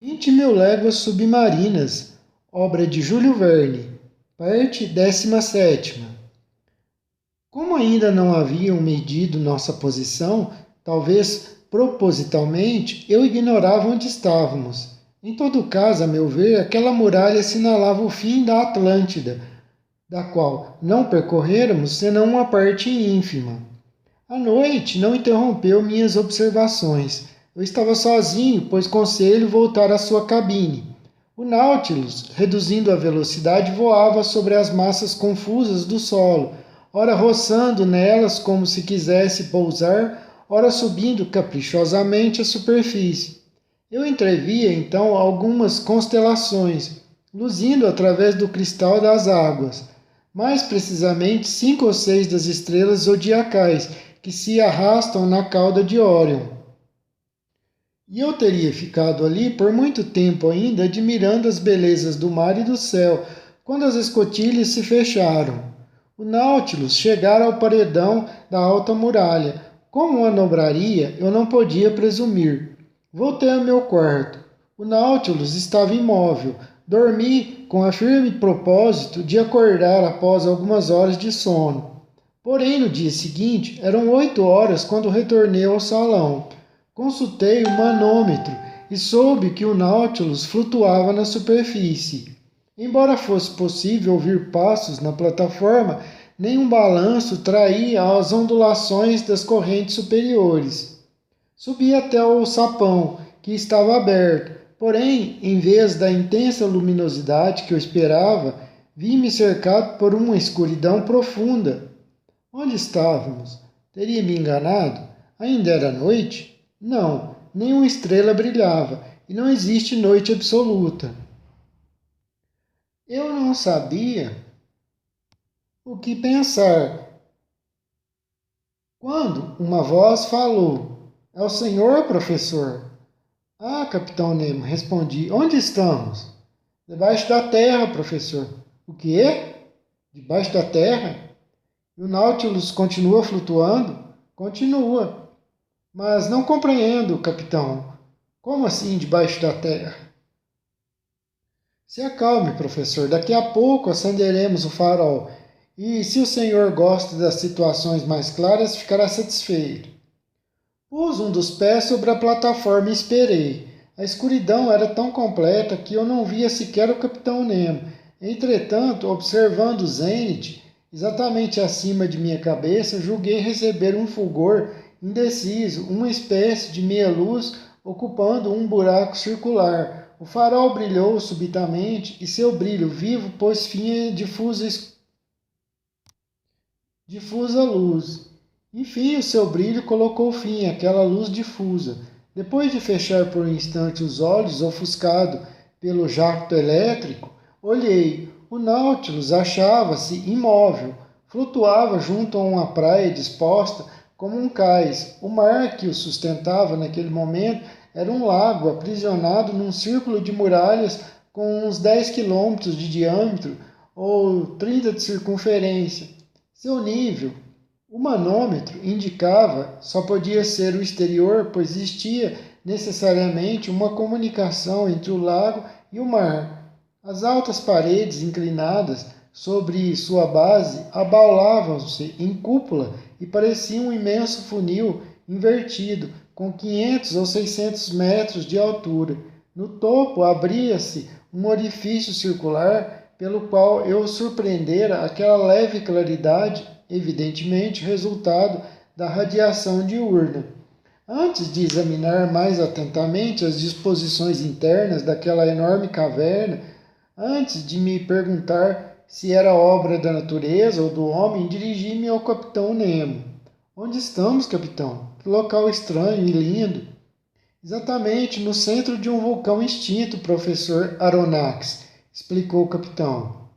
20.000 léguas submarinas, obra de Júlio Verne, parte 17ª. Como ainda não haviam medido nossa posição, talvez propositalmente, eu ignorava onde estávamos. Em todo caso, a meu ver, aquela muralha assinalava o fim da Atlântida, da qual não percorrêramos senão uma parte ínfima. A noite não interrompeu minhas observações. Eu estava sozinho, pois Conselho voltara à sua cabine. O Nautilus, reduzindo a velocidade, voava sobre as massas confusas do solo, ora roçando nelas como se quisesse pousar, ora subindo caprichosamente a superfície. Eu entrevia então algumas constelações, luzindo através do cristal das águas, mais precisamente 5 ou 6 das estrelas zodiacais que se arrastam na cauda de Órion. E eu teria ficado ali por muito tempo ainda, admirando as belezas do mar e do céu, quando as escotilhas se fecharam. O Nautilus chegara ao paredão da alta muralha. Como manobraria, eu não podia presumir. Voltei ao meu quarto. O Nautilus estava imóvel. Dormi com a firme propósito de acordar após algumas horas de sono. Porém, no dia seguinte, eram 8 horas quando retornei ao salão. Consultei o manômetro e soube que o Nautilus flutuava na superfície. Embora fosse possível ouvir passos na plataforma, nenhum balanço traía as ondulações das correntes superiores. Subi até o sapão, que estava aberto, porém, em vez da intensa luminosidade que eu esperava, vi-me cercado por uma escuridão profunda. Onde estávamos? Teria me enganado? Ainda era noite? Não, nenhuma estrela brilhava, e não existe noite absoluta. Eu não sabia o que pensar, quando uma voz falou: É o senhor, professor? Ah, capitão Nemo, respondi. Onde estamos? Debaixo da terra, professor. O quê? Debaixo da terra? E o Nautilus continua flutuando? Continua. Mas não compreendo, capitão. Como assim debaixo da terra? Se acalme, professor. Daqui a pouco acenderemos o farol. E se o senhor gosta das situações mais claras, ficará satisfeito. Pus um dos pés sobre a plataforma e esperei. A escuridão era tão completa que eu não via sequer o capitão Nemo. Entretanto, observando o zênite, exatamente acima de minha cabeça, julguei receber um fulgor indeciso, uma espécie de meia-luz ocupando um buraco circular. O farol brilhou subitamente e seu brilho vivo pôs fim a difusa luz. Enfim, o seu brilho colocou fim àquela luz difusa. Depois de fechar por um instante os olhos, ofuscado pelo jacto elétrico, olhei. O Nautilus achava-se imóvel, flutuava junto a uma praia disposta como um cais. O mar que o sustentava naquele momento era um lago aprisionado num círculo de muralhas com uns 10 quilômetros de diâmetro ou 30 de circunferência. Seu nível, o manômetro, indicava só podia ser o exterior, pois existia necessariamente uma comunicação entre o lago e o mar. As altas paredes inclinadas sobre sua base abaulavam-se em cúpula e pareciam um imenso funil invertido, com 500 ou 600 metros de altura. No topo abria-se um orifício circular pelo qual eu surpreendera aquela leve claridade, evidentemente resultado da radiação diurna. Antes de examinar mais atentamente as disposições internas daquela enorme caverna, antes de me perguntar se era obra da natureza ou do homem, dirigi-me ao capitão Nemo. Onde estamos, capitão? Que local estranho e lindo! Exatamente no centro de um vulcão extinto, professor Aronnax, explicou o capitão.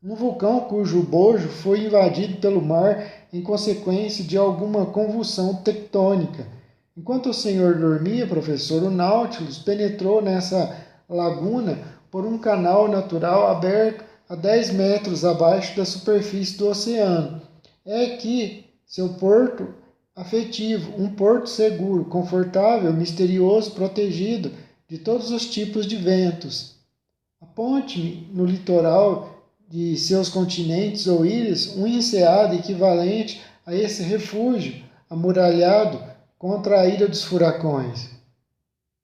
Um vulcão cujo bojo foi invadido pelo mar em consequência de alguma convulsão tectônica. Enquanto o senhor dormia, professor, o Nautilus penetrou nessa laguna por um canal natural aberto a 10 metros abaixo da superfície do oceano. É aqui seu porto afetivo, um porto seguro, confortável, misterioso, protegido de todos os tipos de ventos. Aponte-me no litoral de seus continentes ou ilhas um enseado equivalente a esse refúgio amuralhado contra a ira dos furacões.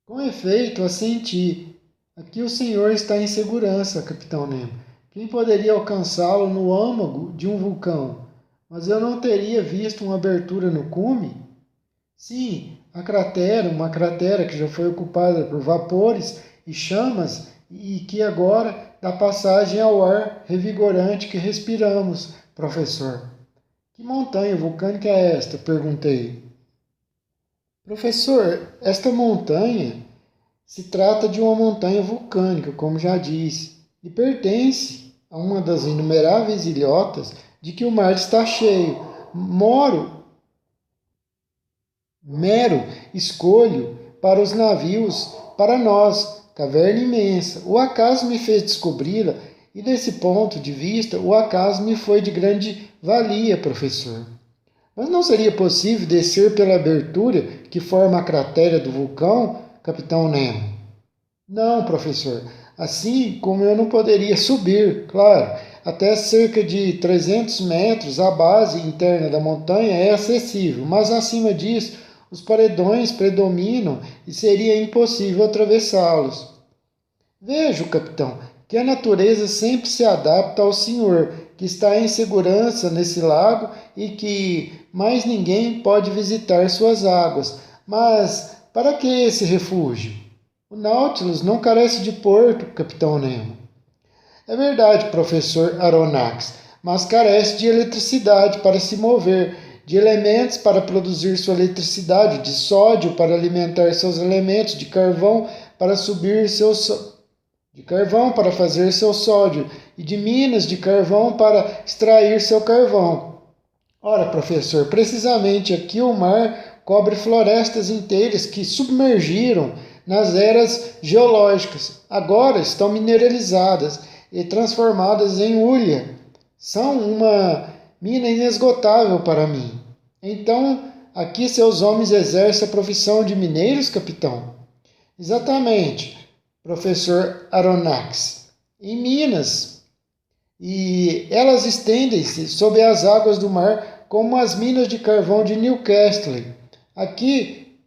Com efeito, assenti. Aqui o senhor está em segurança, capitão Nemo. Quem poderia alcançá-lo no âmago de um vulcão? Mas eu não teria visto uma abertura no cume? Sim, a cratera, uma cratera que já foi ocupada por vapores e chamas e que agora dá passagem ao ar revigorante que respiramos, professor. Que montanha vulcânica é esta? Perguntei. Professor, esta montanha se trata de uma montanha vulcânica, como já disse, e pertence a uma das inumeráveis ilhotas de que o mar está cheio. Mero escolho para os navios, para nós, caverna imensa. O acaso me fez descobri-la e, desse ponto de vista, o acaso me foi de grande valia, professor. Mas não seria possível descer pela abertura que forma a cratera do vulcão, capitão Nemo? Não, professor. Assim como eu não poderia subir, claro, até cerca de 300 metros a base interna da montanha é acessível, mas acima disso os paredões predominam e seria impossível atravessá-los. Vejo, capitão, que a natureza sempre se adapta ao senhor, que está em segurança nesse lago e que mais ninguém pode visitar suas águas. Mas para que esse refúgio? O Nautilus não carece de porto, capitão Nemo. É verdade, professor Aronnax, mas carece de eletricidade para se mover, de elementos para produzir sua eletricidade, de sódio para alimentar seus elementos, de carvão para fazer seu sódio e de minas de carvão para extrair seu carvão. Ora, professor, precisamente aqui o mar cobre florestas inteiras que submergiram nas eras geológicas. Agora estão mineralizadas e transformadas em hulha. São uma mina inesgotável para mim. Então, aqui seus homens exercem a profissão de mineiros, capitão? Exatamente, professor Aronnax. Em minas. E elas estendem-se sob as águas do mar como as minas de carvão de Newcastle. Aqui,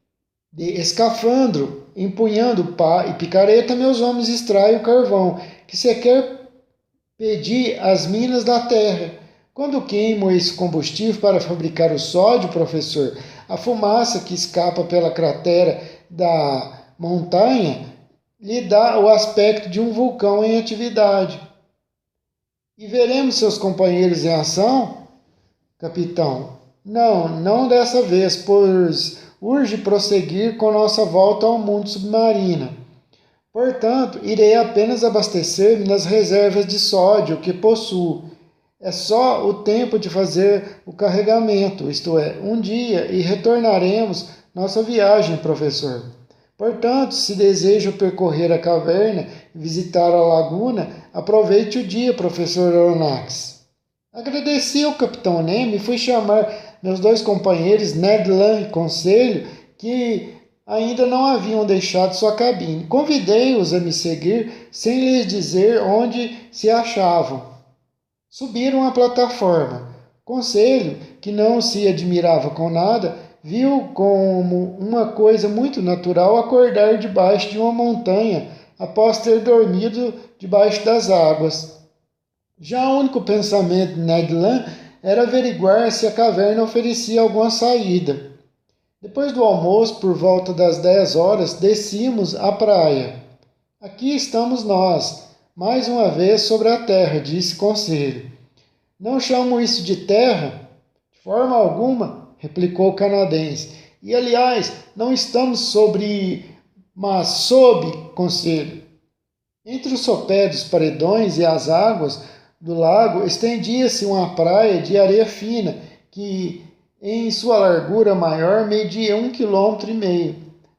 de escafandro, empunhando pá e picareta, meus homens extraem o carvão, que se quer pedir às minas da terra. Quando queimam esse combustível para fabricar o sódio, professor, a fumaça que escapa pela cratera da montanha lhe dá o aspecto de um vulcão em atividade. E veremos seus companheiros em ação, capitão? Não dessa vez, pois urge prosseguir com nossa volta ao mundo submarino. Portanto, irei apenas abastecer-me nas reservas de sódio que possuo. É só o tempo de fazer o carregamento, isto é, um dia, e retornaremos nossa viagem, professor. Portanto, se deseja percorrer a caverna e visitar a laguna, aproveite o dia, professor Aronnax. Agradeci ao capitão Nemo e fui chamar meus dois companheiros, Ned Land e Conselho, que ainda não haviam deixado sua cabine. Convidei-os a me seguir sem lhes dizer onde se achavam. Subiram a plataforma. Conselho, que não se admirava com nada, viu como uma coisa muito natural acordar debaixo de uma montanha após ter dormido debaixo das águas. Já o único pensamento de Ned Land era averiguar se a caverna oferecia alguma saída. Depois do almoço, por volta das 10 horas, descimos à praia. Aqui estamos nós, mais uma vez sobre a terra, disse Conselho. Não chamo isso de terra? De forma alguma, replicou o canadense. E, aliás, não estamos mas sob, Conselho. Entre o sopé dos paredões e as águas do lago estendia-se uma praia de areia fina que, em sua largura maior, media 1,5 km.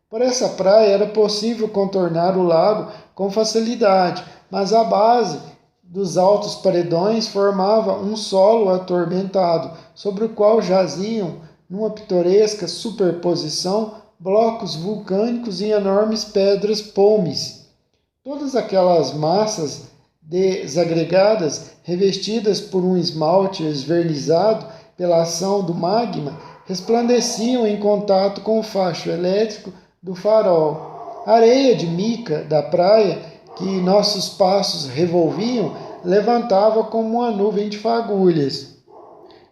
Por essa praia era possível contornar o lago com facilidade, mas a base dos altos paredões formava um solo atormentado, sobre o qual jaziam, numa pitoresca superposição, blocos vulcânicos e enormes pedras pómeis. Todas aquelas massas desagregadas, revestidas por um esmalte esvernizado pela ação do magma, resplandeciam em contato com o facho elétrico do farol. A areia de mica da praia, que nossos passos revolviam, levantava como uma nuvem de fagulhas.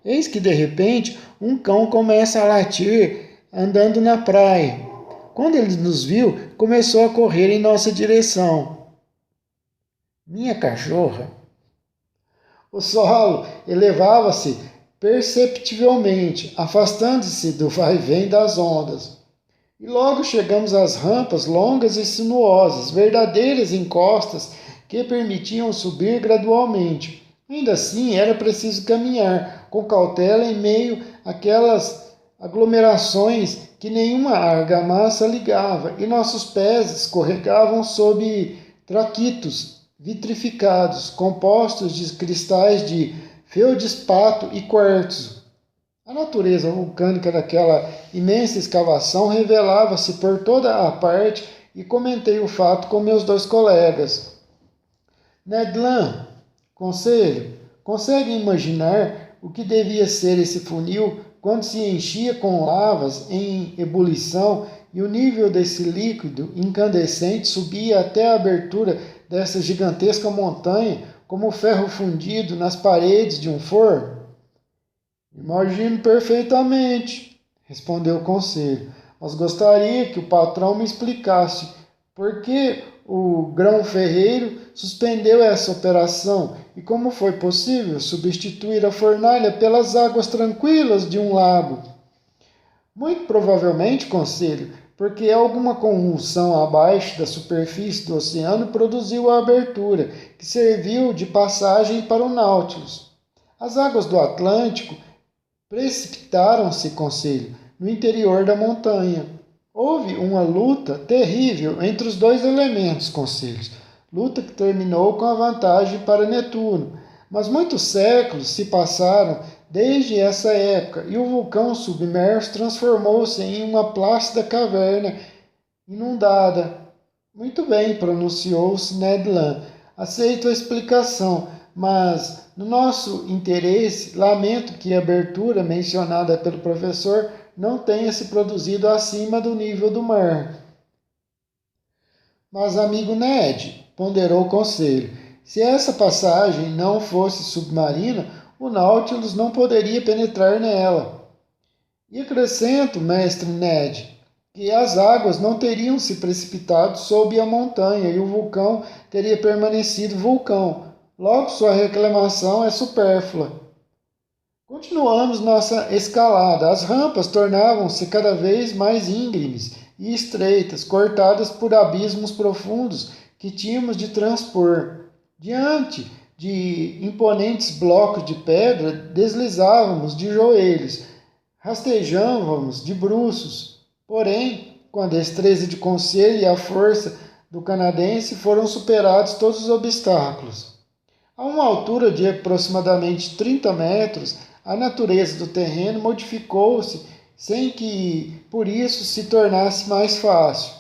Eis que, de repente, um cão começa a latir andando na praia. Quando ele nos viu, começou a correr em nossa direção. Minha cachorra. O solo elevava-se perceptivelmente, afastando-se do vai-vem das ondas. E logo chegamos às rampas longas e sinuosas, verdadeiras encostas que permitiam subir gradualmente. Ainda assim, era preciso caminhar com cautela em meio àquelas aglomerações que nenhuma argamassa ligava, e nossos pés escorregavam sob traquitos vitrificados, compostos de cristais de feldespato e quartzo. A natureza vulcânica daquela imensa escavação revelava-se por toda a parte e comentei o fato com meus dois colegas. Ned Land, conselho, consegue imaginar o que devia ser esse funil quando se enchia com lavas em ebulição e o nível desse líquido incandescente subia até a abertura dessa gigantesca montanha como ferro fundido nas paredes de um forno? Imagino perfeitamente, respondeu o conselho, mas gostaria que o patrão me explicasse por que o grão-ferreiro suspendeu essa operação e como foi possível substituir a fornalha pelas águas tranquilas de um lago. Muito provavelmente, conselho, porque alguma convulsão abaixo da superfície do oceano produziu a abertura, que serviu de passagem para o Nautilus. As águas do Atlântico precipitaram-se, conselho, no interior da montanha. Houve uma luta terrível entre os dois elementos, conselhos, luta que terminou com a vantagem para Netuno. Mas muitos séculos se passaram desde essa época e o vulcão submerso transformou-se em uma plácida caverna inundada. Muito bem, pronunciou-se Ned Land. Aceito a explicação, mas no nosso interesse, lamento que a abertura mencionada pelo professor não tenha se produzido acima do nível do mar. Mas, amigo Ned, ponderou o conselho, se essa passagem não fosse submarina, o Nautilus não poderia penetrar nela. E acrescento, mestre Ned, que as águas não teriam se precipitado sob a montanha e o vulcão teria permanecido vulcão. Logo, sua reclamação é supérflua. Continuamos nossa escalada. As rampas tornavam-se cada vez mais íngremes e estreitas, cortadas por abismos profundos que tínhamos de transpor. Diante de imponentes blocos de pedra, deslizávamos de joelhos, rastejávamos de bruços. Porém, com a destreza de conselho e a força do canadense, foram superados todos os obstáculos. A uma altura de aproximadamente 30 metros, a natureza do terreno modificou-se sem que por isso se tornasse mais fácil.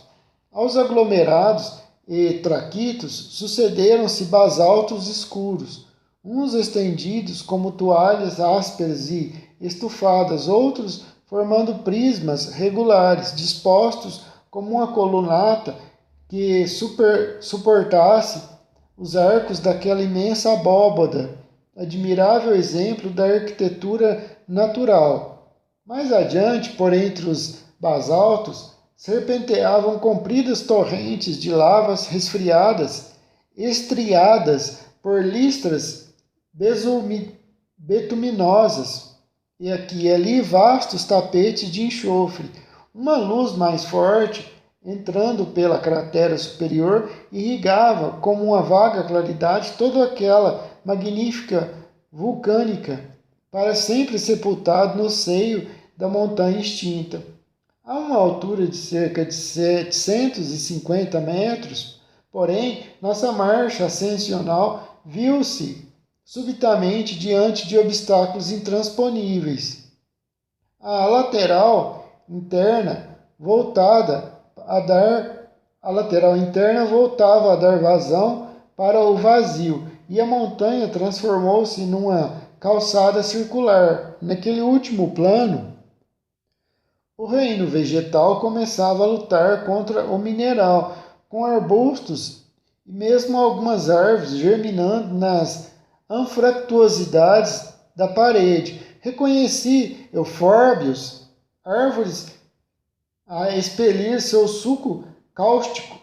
Aos aglomerados e traquitos sucederam-se basaltos escuros, uns estendidos como toalhas ásperas e estufadas, outros formando prismas regulares, dispostos como uma colunata que suportasse os arcos daquela imensa abóbada, admirável exemplo da arquitetura natural. Mais adiante, por entre os basaltos, serpenteavam compridas torrentes de lavas resfriadas, estriadas por listras betuminosas, e aqui e ali vastos tapetes de enxofre. Uma luz mais forte, entrando pela cratera superior, irrigava como uma vaga claridade toda aquela magnífica vulcânica, para sempre sepultado no seio da montanha extinta. A uma altura de cerca de 750 metros, porém, nossa marcha ascensional viu-se subitamente diante de obstáculos intransponíveis. A lateral interna voltada a lateral interna voltava a dar vazão para o vazio, e a montanha transformou-se numa calçada circular. Naquele último plano, o reino vegetal começava a lutar contra o mineral, com arbustos e mesmo algumas árvores germinando nas anfractuosidades da parede. Reconheci eufórbios, árvores a expelir seu suco cáustico,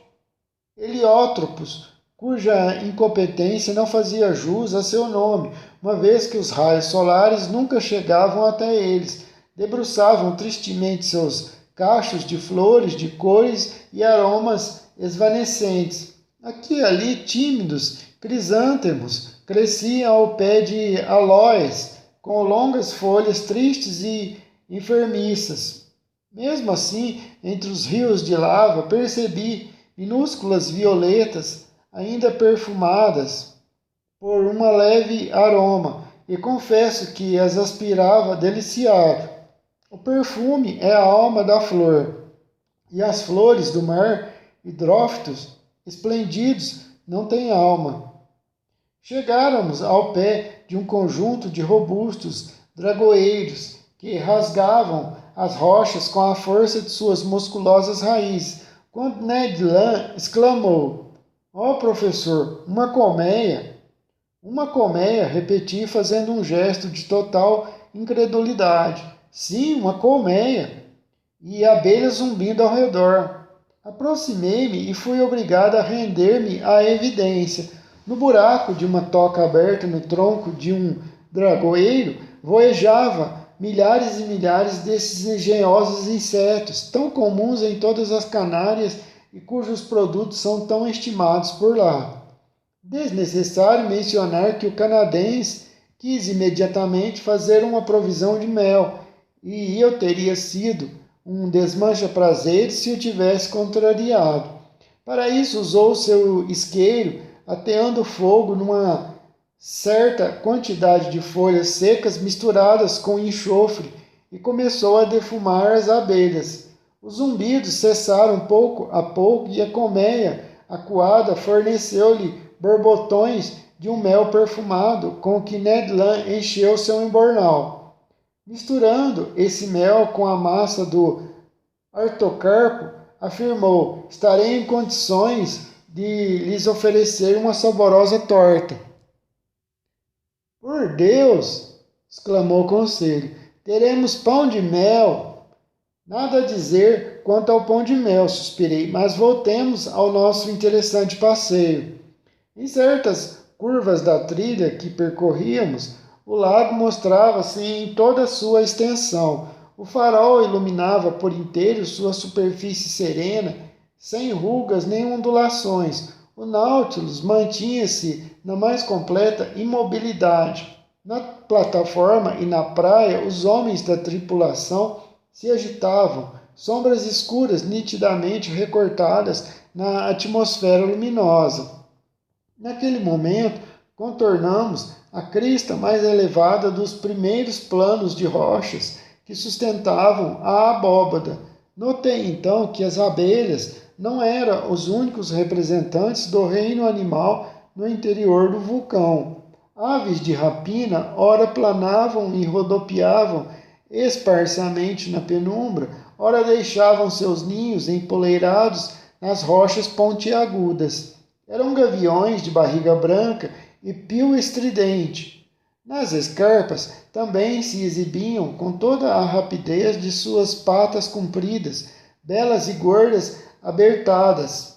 heliótropos, cuja incompetência não fazia jus a seu nome, uma vez que os raios solares nunca chegavam até eles. Debruçavam tristemente seus cachos de flores, de cores e aromas esvanecentes. Aqui e ali, tímidos crisântemos cresciam ao pé de aloés, com longas folhas tristes e enfermiças. Mesmo assim, entre os rios de lava, percebi minúsculas violetas, ainda perfumadas por um leve aroma, e confesso que as aspirava deliciado. O perfume é a alma da flor, e as flores do mar, hidrófitos esplêndidos, não têm alma. Chegáramos ao pé de um conjunto de robustos dragoeiros que rasgavam as rochas com a força de suas musculosas raízes, quando Ned Land exclamou: "Ó, professor, uma colmeia!" "Uma colmeia", repeti, fazendo um gesto de total incredulidade. "Sim, uma colmeia." E abelhas zumbindo ao redor. Aproximei-me e fui obrigado a render-me à evidência. No buraco de uma toca aberta no tronco de um dragoeiro, voejava milhares e milhares desses engenhosos insetos, tão comuns em todas as Canárias e cujos produtos são tão estimados por lá. Desnecessário mencionar que o canadense quis imediatamente fazer uma provisão de mel, e eu teria sido um desmancha-prazeres se o tivesse contrariado. Para isso usou seu isqueiro, ateando fogo numa certa quantidade de folhas secas misturadas com enxofre, e começou a defumar as abelhas. Os zumbidos cessaram pouco a pouco, e a colmeia acuada forneceu-lhe borbotões de um mel perfumado com que Ned Land encheu seu embornal. Misturando esse mel com a massa do artocarpo, afirmou: "Estarei em condições de lhes oferecer uma saborosa torta." "Por Deus!" exclamou o conselho. "Teremos pão de mel." "Nada a dizer quanto ao pão de mel", suspirei, "mas voltemos ao nosso interessante passeio." Em certas curvas da trilha que percorríamos, o lago mostrava-se em toda a sua extensão. O farol iluminava por inteiro sua superfície serena, sem rugas nem ondulações. O Nautilus mantinha-se na mais completa imobilidade. Na plataforma e na praia, os homens da tripulação se agitavam, sombras escuras nitidamente recortadas na atmosfera luminosa. Naquele momento, contornamos a crista mais elevada dos primeiros planos de rochas que sustentavam a abóbada. Notei então que as abelhas não eram os únicos representantes do reino animal no interior do vulcão. Aves de rapina ora planavam e rodopiavam esparsamente na penumbra, ora deixavam seus ninhos empoleirados nas rochas pontiagudas. Eram gaviões de barriga branca e pio estridente. Nas escarpas também se exibiam com toda a rapidez de suas patas compridas, belas e gordas abertadas.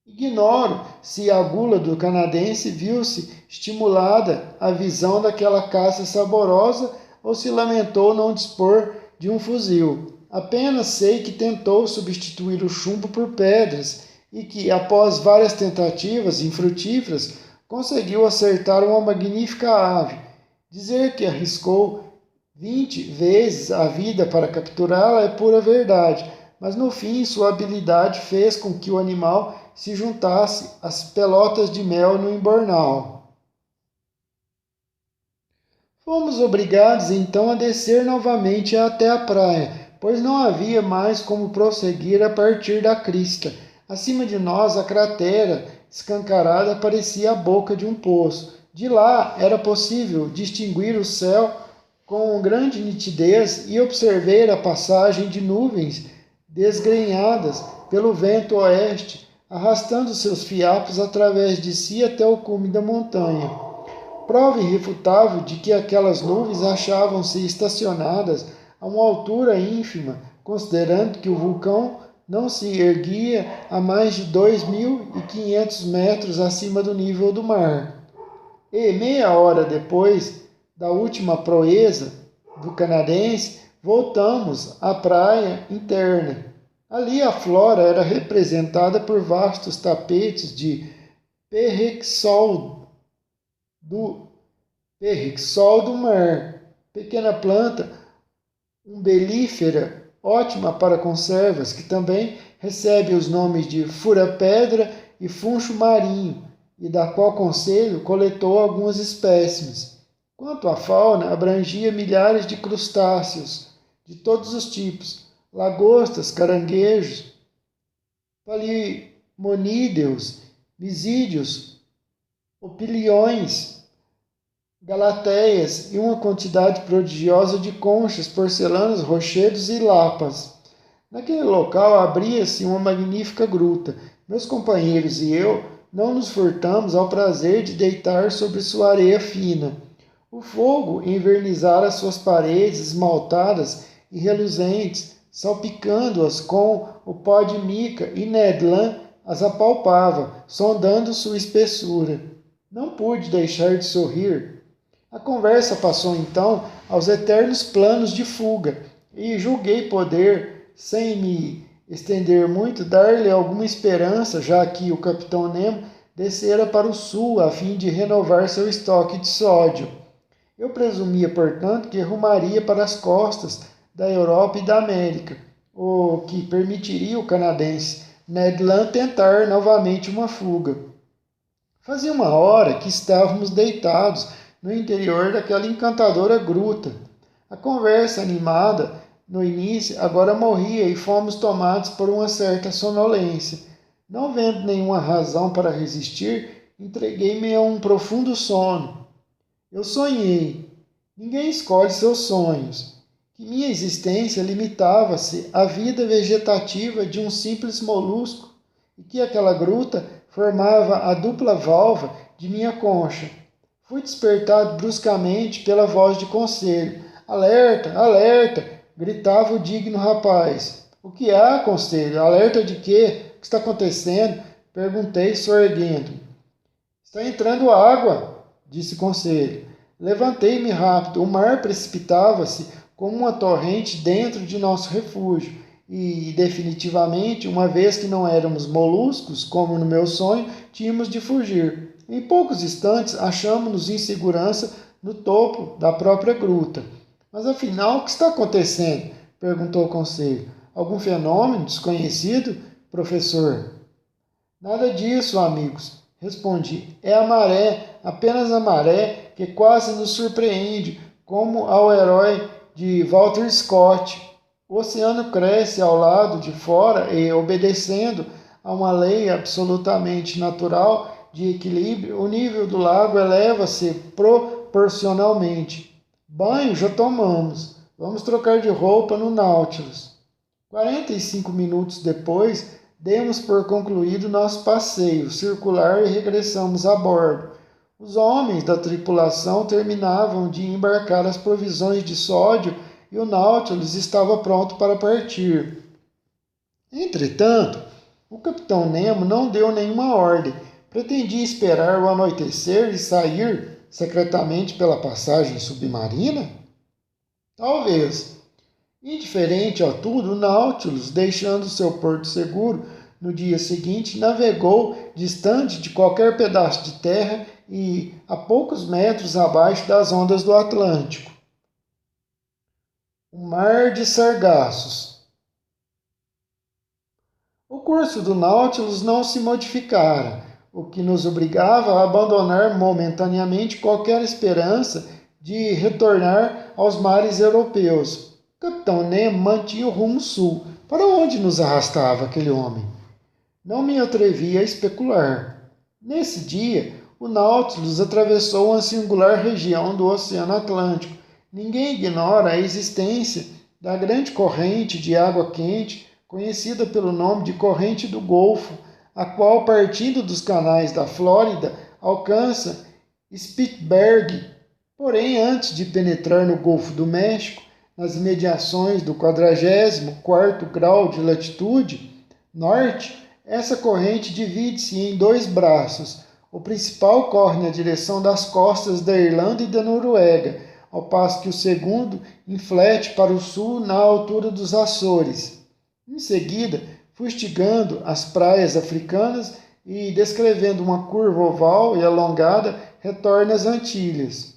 Ignoro se a gula do canadense viu-se estimulada à visão daquela caça saborosa ou se lamentou não dispor de um fuzil. Apenas sei que tentou substituir o chumbo por pedras e que, após várias tentativas infrutíferas, conseguiu acertar uma magnífica ave. Dizer que arriscou 20 vezes a vida para capturá-la é pura verdade, mas no fim sua habilidade fez com que o animal se juntasse às pelotas de mel no embornal. Fomos obrigados então a descer novamente até a praia, pois não havia mais como prosseguir a partir da crista. Acima de nós, a cratera escancarada parecia a boca de um poço. De lá era possível distinguir o céu com grande nitidez e observei a passagem de nuvens desgrenhadas pelo vento oeste, arrastando seus fiapos através de si até o cume da montanha. Prova irrefutável de que aquelas nuvens achavam-se estacionadas a uma altura ínfima, considerando que o vulcão não se erguia a mais de 2.500 metros acima do nível do mar. E meia hora depois da última proeza do canadense, voltamos à praia interna. Ali a flora era representada por vastos tapetes de perrixol do mar, pequena planta umbelífera, ótima para conservas, que também recebe os nomes de fura-pedra e funcho marinho, e da qual conselho coletou alguns espécimes. Quanto à fauna, abrangia milhares de crustáceos, de todos os tipos, lagostas, caranguejos, palimonídeos, misídeos, opiliões, galateias e uma quantidade prodigiosa de conchas, porcelanas, rochedos e lapas. Naquele local abria-se uma magnífica gruta. Meus companheiros e eu não nos furtamos ao prazer de deitar sobre sua areia fina. O fogo envernizara suas paredes esmaltadas e reluzentes, salpicando-as com o pó de mica, e Ned Land as apalpava, sondando sua espessura. Não pude deixar de sorrir. A conversa passou então aos eternos planos de fuga, e julguei poder, sem me estender muito, dar-lhe alguma esperança, já que o capitão Nemo descera para o sul a fim de renovar seu estoque de sódio. Eu presumia, portanto, que rumaria para as costas da Europa e da América, o que permitiria ao canadense Ned Land tentar novamente uma fuga. Fazia uma hora que estávamos deitados no interior daquela encantadora gruta. A conversa animada no início agora morria e fomos tomados por uma certa sonolência. Não vendo nenhuma razão para resistir, entreguei-me a um profundo sono. Eu sonhei. Ninguém escolhe seus sonhos. Que minha existência limitava-se à vida vegetativa de um simples molusco e que aquela gruta formava a dupla valva de minha concha. Fui despertado bruscamente pela voz de conselho. Alerta, alerta! Gritava o digno rapaz. O que há, conselho? Alerta de quê? O que está acontecendo? Perguntei, sorguendo. Está entrando água, disse conselho. Levantei-me rápido. O mar precipitava-se como uma torrente dentro de nosso refúgio. E, definitivamente, uma vez que não éramos moluscos, como no meu sonho, tínhamos de fugir. Em poucos instantes, achamos-nos em segurança no topo da própria gruta. Mas, afinal, o que está acontecendo? Perguntou o conselho. Algum fenômeno desconhecido, professor? Nada disso, amigos, respondi. É a maré, apenas a maré, que quase nos surpreende, como ao herói de Walter Scott. O oceano cresce ao lado de fora e, obedecendo a uma lei absolutamente natural de equilíbrio, o nível do lago eleva-se proporcionalmente. Banho já tomamos. Vamos trocar de roupa no Nautilus. 45 minutos depois, demos por concluído nosso passeio circular e regressamos a bordo. Os homens da tripulação terminavam de embarcar as provisões de sódio e o Nautilus estava pronto para partir. Entretanto, o capitão Nemo não deu nenhuma ordem. Pretendia esperar o anoitecer e sair secretamente pela passagem submarina? Talvez. Indiferente a tudo, o Nautilus, deixando seu porto seguro, no dia seguinte navegou distante de qualquer pedaço de terra e a poucos metros abaixo das ondas do Atlântico. O Mar de Sargassos. O curso do Nautilus não se modificara, o que nos obrigava a abandonar momentaneamente qualquer esperança de retornar aos mares europeus. capitão Nemo mantinha o rumo sul. Para onde nos arrastava aquele homem? Não me atrevi a especular. Nesse dia, o Nautilus atravessou uma singular região do Oceano Atlântico. Ninguém ignora a existência da grande corrente de água quente, conhecida pelo nome de Corrente do Golfo, a qual, partindo dos canais da Flórida, alcança Spitzberg. Porém, antes de penetrar no Golfo do México, nas imediações do 44º grau de latitude norte, essa corrente divide-se em dois braços. O principal corre na direção das costas da Irlanda e da Noruega, ao passo que o segundo inflete para o sul na altura dos Açores. Em seguida, fustigando as praias africanas e descrevendo uma curva oval e alongada, retorna às Antilhas.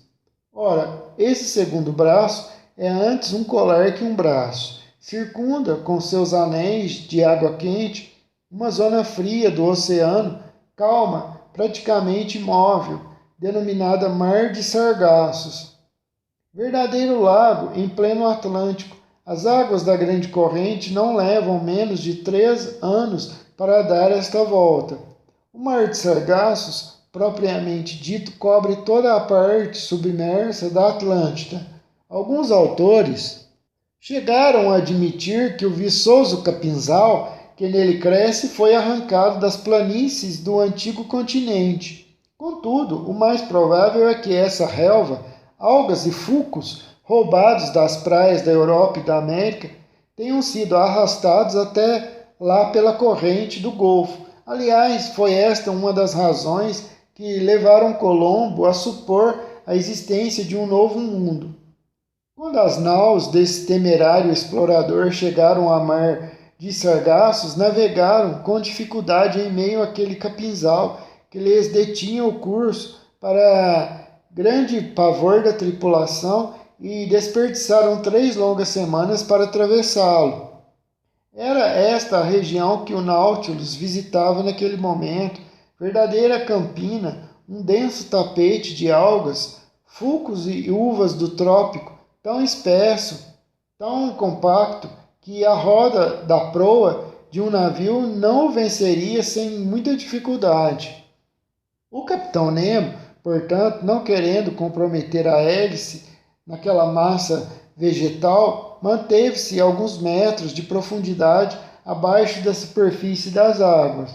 Ora, esse segundo braço é antes um colar que um braço. Circunda com seus anéis de água quente uma zona fria do oceano, calma, praticamente imóvel, denominada Mar de Sargassos. Verdadeiro lago em pleno Atlântico. As águas da grande corrente não levam menos de 3 anos para dar esta volta. O Mar de Sargassos, propriamente dito, cobre toda a parte submersa da Atlântida. Alguns autores chegaram a admitir que o viçoso capinzal que nele cresce foi arrancado das planícies do antigo continente. Contudo, o mais provável é que essa relva, algas e fulcos roubados das praias da Europa e da América tenham sido arrastados até lá pela corrente do Golfo. Aliás, foi esta uma das razões que levaram Colombo a supor a existência de um novo mundo. Quando as naus desse temerário explorador chegaram ao mar de Sargassos, navegaram com dificuldade em meio àquele capinzal que lhes detinha o curso, para grande pavor da tripulação, e desperdiçaram 3 longas semanas para atravessá-lo. Era esta a região que o Nautilus visitava naquele momento, verdadeira campina, um denso tapete de algas, fulcos e uvas do trópico, tão espesso, tão compacto, que a roda da proa de um navio não o venceria sem muita dificuldade. O capitão Nemo, portanto, não querendo comprometer a hélice naquela massa vegetal, manteve-se a alguns metros de profundidade abaixo da superfície das águas.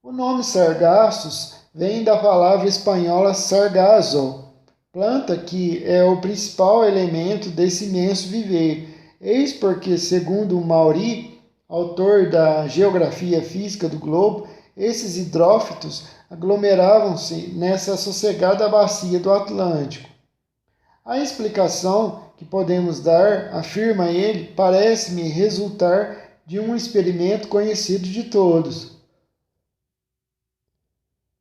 O nome Sargassos vem da palavra espanhola sargazo, planta que é o principal elemento desse imenso viveiro. Eis porque, segundo Maury, autor da Geografia Física do Globo, esses hidrófitos aglomeravam-se nessa sossegada bacia do Atlântico. A explicação que podemos dar, afirma ele, parece-me resultar de um experimento conhecido de todos.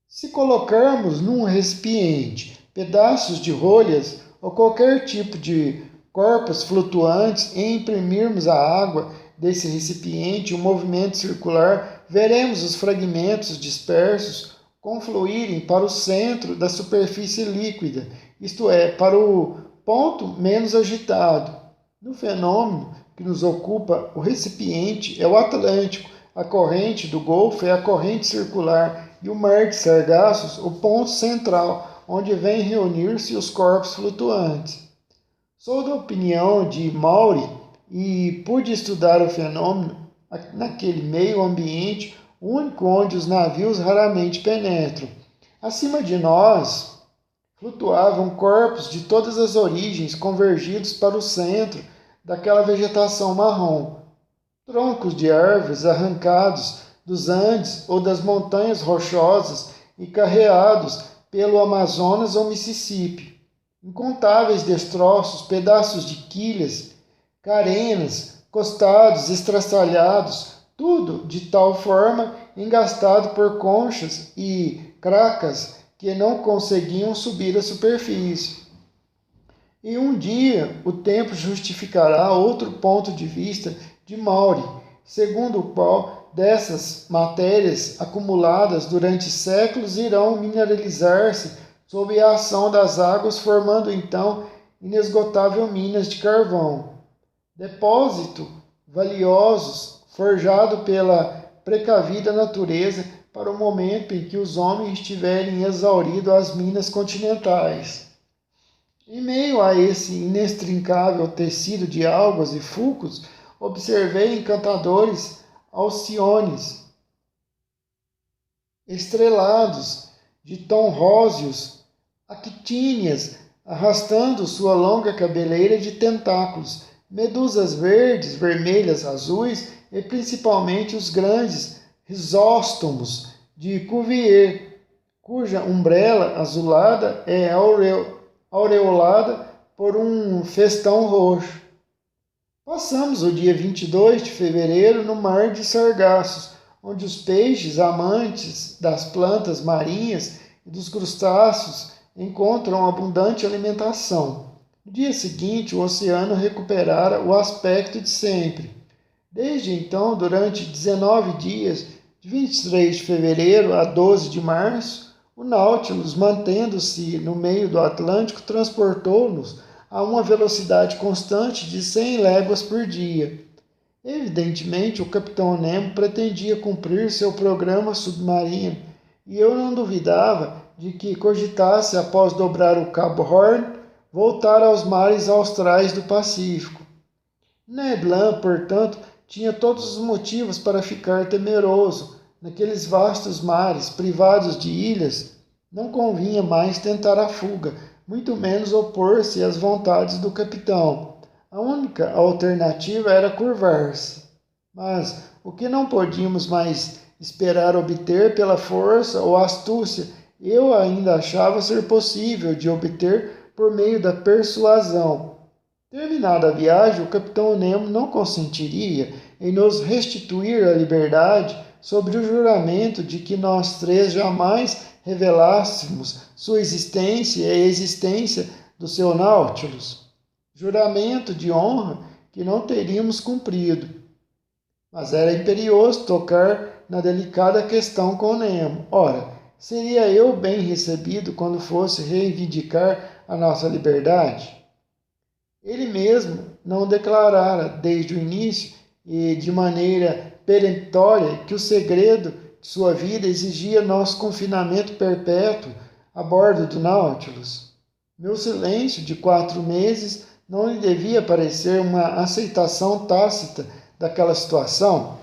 Se colocarmos num recipiente pedaços de rolhas ou qualquer tipo de corpos flutuantes e imprimirmos à água desse recipiente um movimento circular, veremos os fragmentos dispersos confluírem para o centro da superfície líquida, isto é, para o ponto menos agitado. No fenômeno que nos ocupa, o recipiente é o Atlântico, a corrente do Golfo é a corrente circular e o Mar de Sargassos o ponto central, onde vêm reunir-se os corpos flutuantes. Sou da opinião de Maury e pude estudar o fenômeno naquele meio ambiente único onde os navios raramente penetram. Acima de nós flutuavam corpos de todas as origens convergidos para o centro daquela vegetação marrom. Troncos de árvores arrancados dos Andes ou das montanhas rochosas e carreados pelo Amazonas ou Mississippi. Incontáveis destroços, pedaços de quilhas, carenas, costados, estraçalhados, tudo de tal forma engastado por conchas e cracas que não conseguiam subir à superfície. E um dia o tempo justificará outro ponto de vista de Maury, segundo o qual dessas matérias acumuladas durante séculos irão mineralizar-se sob a ação das águas, formando então inesgotável minas de carvão. depósito valiosos forjado pela precavida natureza para o momento em que os homens tiverem exaurido as minas continentais. Em meio a esse inextricável tecido de algas e fulcros, observei encantadores alciones estrelados de tom róseos, actíneas arrastando sua longa cabeleira de tentáculos, medusas verdes, vermelhas, azuis e principalmente os grandes risóstomos de Cuvier, cuja umbrella azulada é aureolada por um festão roxo. Passamos o dia 22 de fevereiro no mar de Sargassos, onde os peixes amantes das plantas marinhas e dos crustáceos encontram abundante alimentação. No dia seguinte, o oceano recuperara o aspecto de sempre. Desde então, durante 19 dias, de 23 de fevereiro a 12 de março, o Nautilus, mantendo-se no meio do Atlântico, transportou-nos a uma velocidade constante de 100 léguas por dia. Evidentemente, o capitão Nemo pretendia cumprir seu programa submarino, e eu não duvidava de que cogitasse, após dobrar o Cabo Horn, voltar aos mares austrais do Pacífico. Ned Land, portanto, tinha todos os motivos para ficar temeroso. Naqueles vastos mares, privados de ilhas, não convinha mais tentar a fuga, muito menos opor-se às vontades do capitão. A única alternativa era curvar-se. Mas o que não podíamos mais esperar obter pela força ou astúcia, eu ainda achava ser possível de obter por meio da persuasão. Terminada a viagem, o capitão Nemo não consentiria em nos restituir a liberdade sobre o juramento de que nós três jamais revelássemos sua existência e a existência do seu Nautilus. Juramento de honra que não teríamos cumprido. Mas era imperioso tocar na delicada questão com Nemo. Ora, seria eu bem recebido quando fosse reivindicar a nossa liberdade? Ele mesmo não declarara desde o início e de maneira peremptória que o segredo de sua vida exigia nosso confinamento perpétuo a bordo do Nautilus. Meu silêncio de 4 meses não lhe devia parecer uma aceitação tácita daquela situação?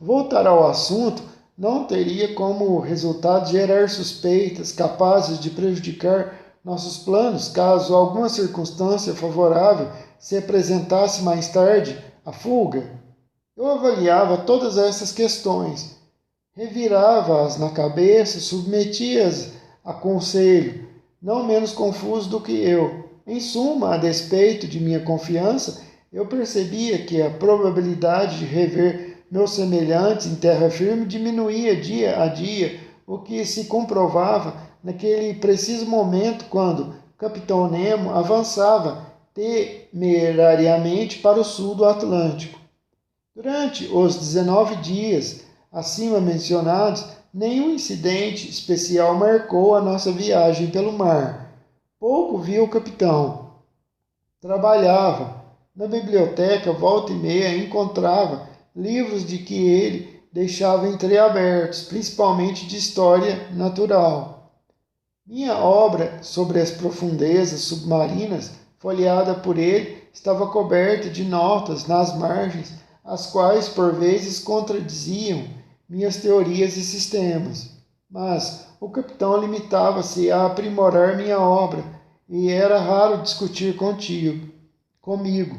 Voltar ao assunto não teria como resultado gerar suspeitas capazes de prejudicar nossos planos caso alguma circunstância favorável se apresentasse mais tarde a fuga. Eu avaliava todas essas questões, revirava-as na cabeça, submetia-as a conselho, não menos confuso do que eu. Em suma, a despeito de minha confiança, eu percebia que a probabilidade de rever meus semelhantes em terra firme diminuía dia a dia, o que se comprovava naquele preciso momento quando o capitão Nemo avançava temerariamente para o sul do Atlântico. Durante os 19 dias acima mencionados, nenhum incidente especial marcou a nossa viagem pelo mar. Pouco via o capitão. Trabalhava. Na biblioteca, volta e meia, encontrava livros de que ele deixava entreabertos, principalmente de história natural. Minha obra sobre as profundezas submarinas, folheada por ele, estava coberta de notas nas margens, as quais por vezes contradiziam minhas teorias e sistemas. Mas o capitão limitava-se a aprimorar minha obra, e era raro discutir comigo.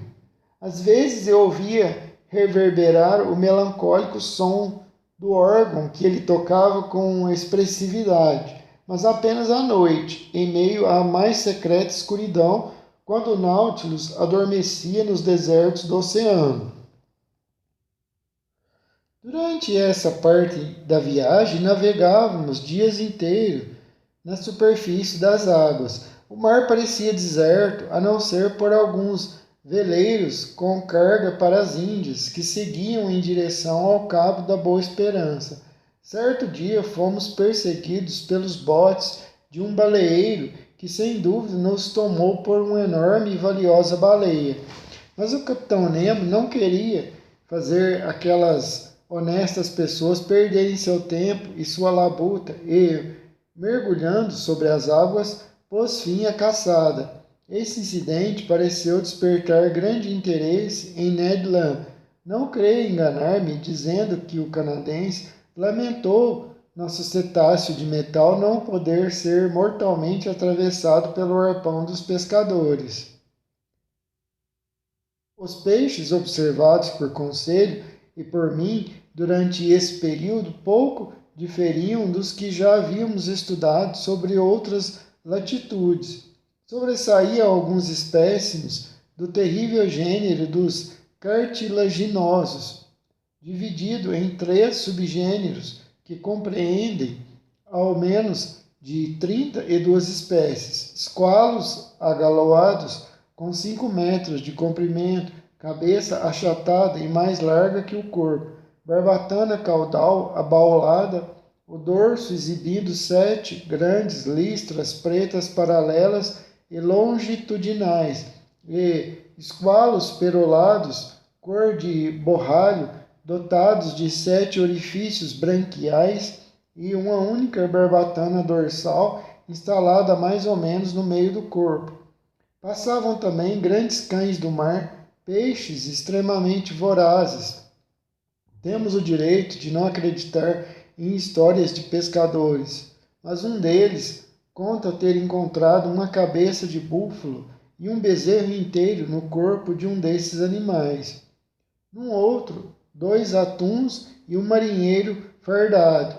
Às vezes eu ouvia reverberar o melancólico som do órgão que ele tocava com expressividade, mas apenas à noite, em meio à mais secreta escuridão, quando o Nautilus adormecia nos desertos do oceano. Durante essa parte da viagem, navegávamos dias inteiros na superfície das águas. O mar parecia deserto, a não ser por alguns veleiros com carga para as Índias, que seguiam em direção ao Cabo da Boa Esperança. Certo dia fomos perseguidos pelos botes de um baleeiro que sem dúvida nos tomou por uma enorme e valiosa baleia. Mas o capitão Nemo não queria fazer aquelas honestas pessoas perderem seu tempo e sua labuta e, mergulhando sobre as águas, pôs fim à caçada. Esse incidente pareceu despertar grande interesse em Ned Land. Não creio enganar-me dizendo que o canadense lamentou nosso cetáceo de metal não poder ser mortalmente atravessado pelo arpão dos pescadores. Os peixes observados por Conselho e por mim durante esse período pouco diferiam dos que já havíamos estudado sobre outras latitudes. Sobressaíam alguns espécimes do terrível gênero dos cartilaginosos, dividido em 3 subgêneros que compreendem ao menos de 32 espécies. Esqualos agaloados com 5 metros de comprimento, cabeça achatada e mais larga que o corpo, barbatana caudal abaulada, o dorso exibindo 7 grandes listras pretas paralelas e longitudinais, e esqualos perolados, cor de borralho, dotados de 7 orifícios branquiais e uma única barbatana dorsal instalada mais ou menos no meio do corpo. Passavam também grandes cães do mar, peixes extremamente vorazes. Temos o direito de não acreditar em histórias de pescadores, mas um deles conta ter encontrado uma cabeça de búfalo e um bezerro inteiro no corpo de um desses animais. Num outro, 2 atuns e um marinheiro fardado.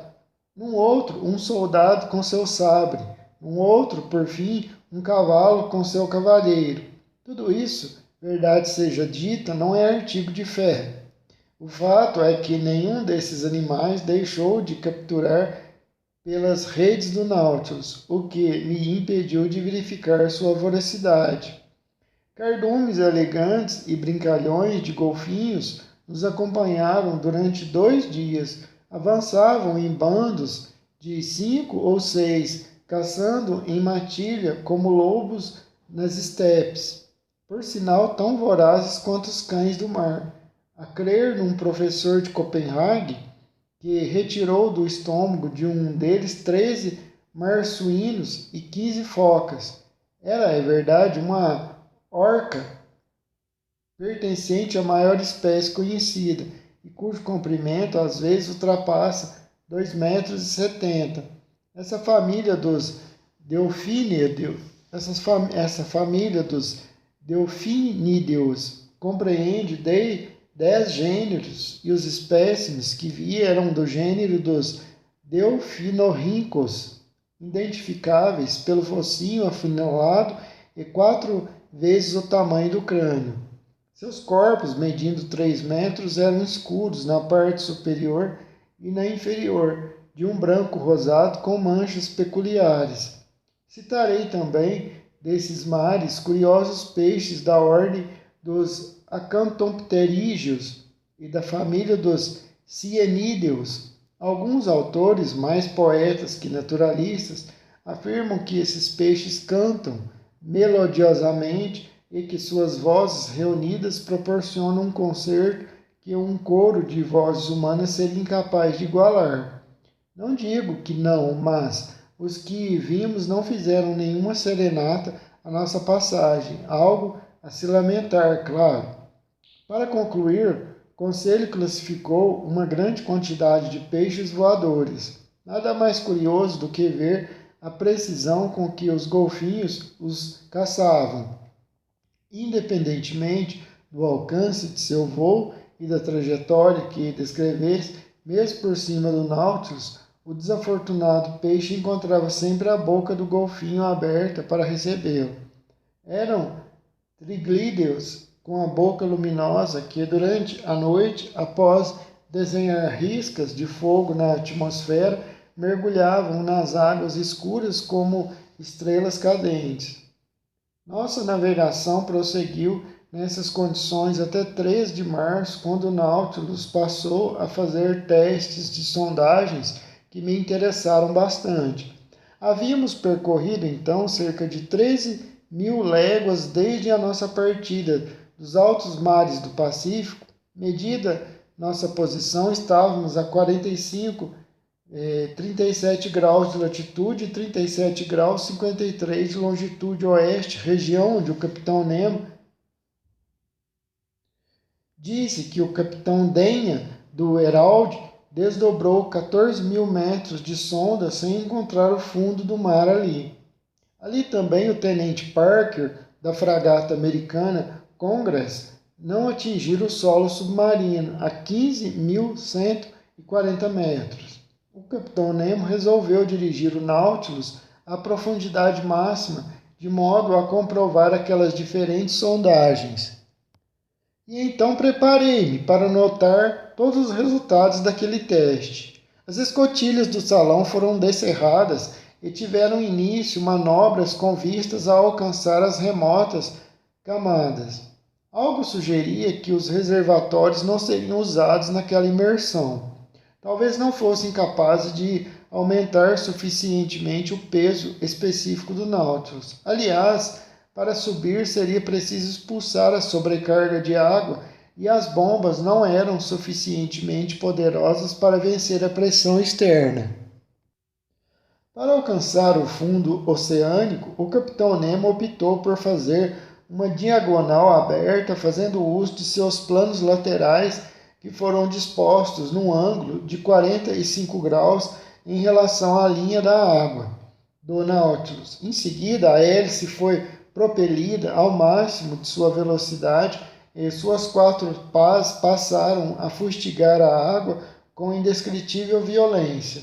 Num outro, um soldado com seu sabre. Num outro, por fim, um cavalo com seu cavaleiro. Tudo isso, verdade seja dita, não é artigo de fé. O fato é que nenhum desses animais deixou de capturar pelas redes do Nautilus, o que me impediu de verificar sua voracidade. Cardumes elegantes e brincalhões de golfinhos nos acompanharam durante 2 dias. Avançavam em bandos de 5 ou 6, caçando em matilha como lobos nas estepes, por sinal tão vorazes quanto os cães do mar. A crer num professor de Copenhague, que retirou do estômago de um deles 13 marsuínos e 15 focas. Era, é verdade, uma orca pertencente à maior espécie conhecida e cujo comprimento às vezes ultrapassa 2,70 metros. Essa família dos delfínideos, essa família dos delfinídeos compreende 10 gêneros e os espécimes que vieram do gênero dos delfinorríncos, identificáveis pelo focinho afinalado e 4 vezes o tamanho do crânio. Seus corpos, medindo 3 metros, eram escuros na parte superior e na inferior, de um branco rosado com manchas peculiares. Citarei também desses mares curiosos peixes da ordem dos acantompterídeos e da família dos cianídeos. Alguns autores, mais poetas que naturalistas, afirmam que esses peixes cantam melodiosamente e que suas vozes reunidas proporcionam um concerto que um coro de vozes humanas seria incapaz de igualar. Não digo que não, mas os que vimos não fizeram nenhuma serenata à nossa passagem, algo a se lamentar, claro. Para concluir, o Conselho classificou uma grande quantidade de peixes voadores. Nada mais curioso do que ver a precisão com que os golfinhos os caçavam. Independentemente do alcance de seu voo e da trajetória que descrevesse, mesmo por cima do Nautilus, o desafortunado peixe encontrava sempre a boca do golfinho aberta para recebê-lo. Eram triglídeos com a boca luminosa que, durante a noite, após desenhar riscas de fogo na atmosfera, mergulhavam nas águas escuras como estrelas cadentes. Nossa navegação prosseguiu nessas condições até 3 de março, quando o Nautilus passou a fazer testes de sondagens que me interessaram bastante. Havíamos percorrido então cerca de 13.000 léguas desde a nossa partida dos altos mares do Pacífico, medida nossa posição, estávamos a 37 graus de latitude e 37 graus 53 de longitude oeste, região onde o capitão Nemo disse que o capitão Denha, do Herald, desdobrou 14.000 metros de sonda sem encontrar o fundo do mar ali. Ali também o tenente Parker, da fragata americana Congress, não atingira o solo submarino a 15.140 metros. O capitão Nemo resolveu dirigir o Nautilus à profundidade máxima, de modo a comprovar aquelas diferentes sondagens. E então preparei-me para notar todos os resultados daquele teste. As escotilhas do salão foram descerradas e tiveram início manobras com vistas a alcançar as remotas camadas. Algo sugeria que os reservatórios não seriam usados naquela imersão. Talvez não fossem capazes de aumentar suficientemente o peso específico do Nautilus. Aliás, para subir seria preciso expulsar a sobrecarga de água e as bombas não eram suficientemente poderosas para vencer a pressão externa. Para alcançar o fundo oceânico, o capitão Nemo optou por fazer uma diagonal aberta, fazendo uso de seus planos laterais que foram dispostos num ângulo de 45 graus em relação à linha da água do Nautilus. Em seguida, a hélice foi propelida ao máximo de sua velocidade e suas 4 pás passaram a fustigar a água com indescritível violência.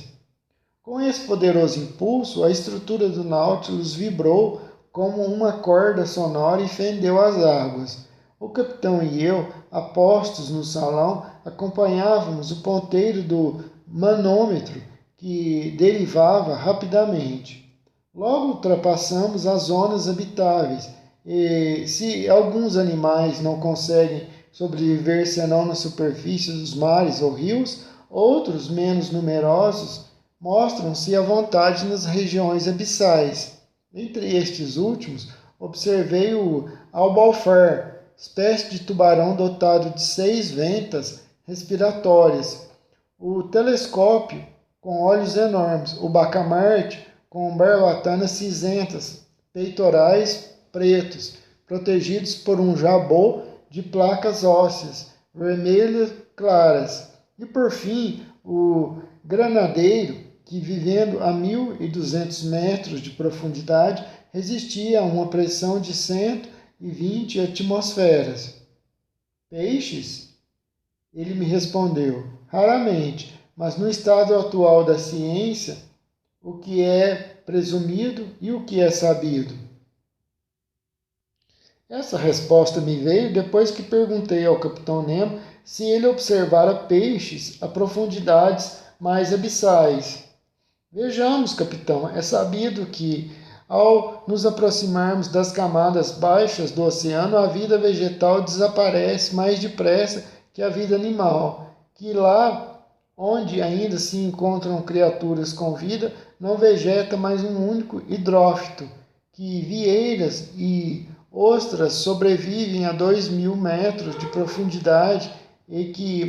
Com esse poderoso impulso, a estrutura do Nautilus vibrou como uma corda sonora e fendeu as águas. O capitão e eu, apostos no salão, acompanhávamos o ponteiro do manômetro, que derivava rapidamente. Logo ultrapassamos as zonas habitáveis, e se alguns animais não conseguem sobreviver senão na superfície dos mares ou rios, outros, menos numerosos, mostram-se à vontade nas regiões abissais. Entre estes últimos, observei o albalfar, espécie de tubarão dotado de 6 ventas respiratórias, o telescópio, com olhos enormes, o bacamarte, com barbatanas cinzentas, peitorais pretos, protegidos por um jabot de placas ósseas vermelhas claras, e por fim o granadeiro, que vivendo a 1.200 metros de profundidade resistia a uma pressão de 120 atmosferas. Peixes? Ele me respondeu, raramente, mas no estado atual da ciência, o que é presumido e o que é sabido. Essa resposta me veio depois que perguntei ao capitão Nemo se ele observara peixes a profundidades mais abissais. Vejamos, capitão, é sabido que, ao nos aproximarmos das camadas baixas do oceano, a vida vegetal desaparece mais depressa que a vida animal, que lá onde ainda se encontram criaturas com vida, não vegeta mais um único hidrófito, que vieiras e ostras sobrevivem a 2.000 metros de profundidade e que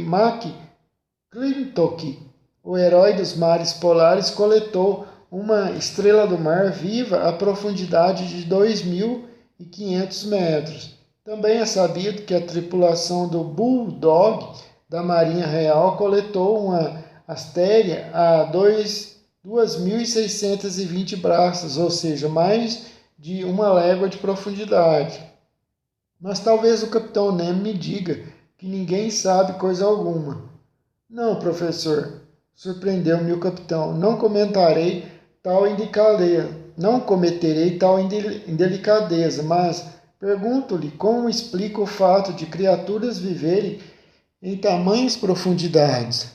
McClintock, o herói dos mares polares, coletou uma estrela do mar viva a profundidade de 2.500 metros. Também é sabido que a tripulação do Bulldog da Marinha Real coletou uma astéria a 2.620 braças, ou seja, mais de 1 légua de profundidade. Mas talvez o capitão Nemo me diga que ninguém sabe coisa alguma. Não, professor, surpreendeu-me o capitão, não cometerei tal indelicadeza, mas pergunto-lhe como explica o fato de criaturas viverem em tamanhas profundidades.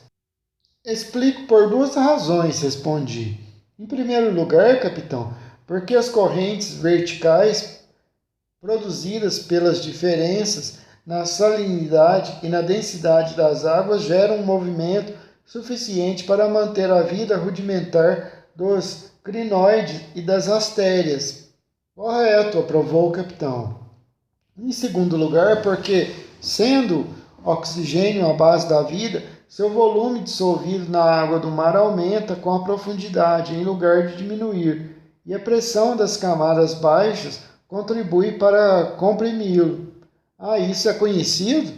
Explico por 2 razões, respondi. Em primeiro lugar, capitão, porque as correntes verticais produzidas pelas diferenças na salinidade e na densidade das águas geram um movimento suficiente para manter a vida rudimentar dos crinoides e das astérias. Correto, aprovou o capitão. Em segundo lugar, porque, sendo oxigênio a base da vida, seu volume dissolvido na água do mar aumenta com a profundidade, em lugar de diminuir, e a pressão das camadas baixas contribui para comprimi-lo. Ah, isso é conhecido?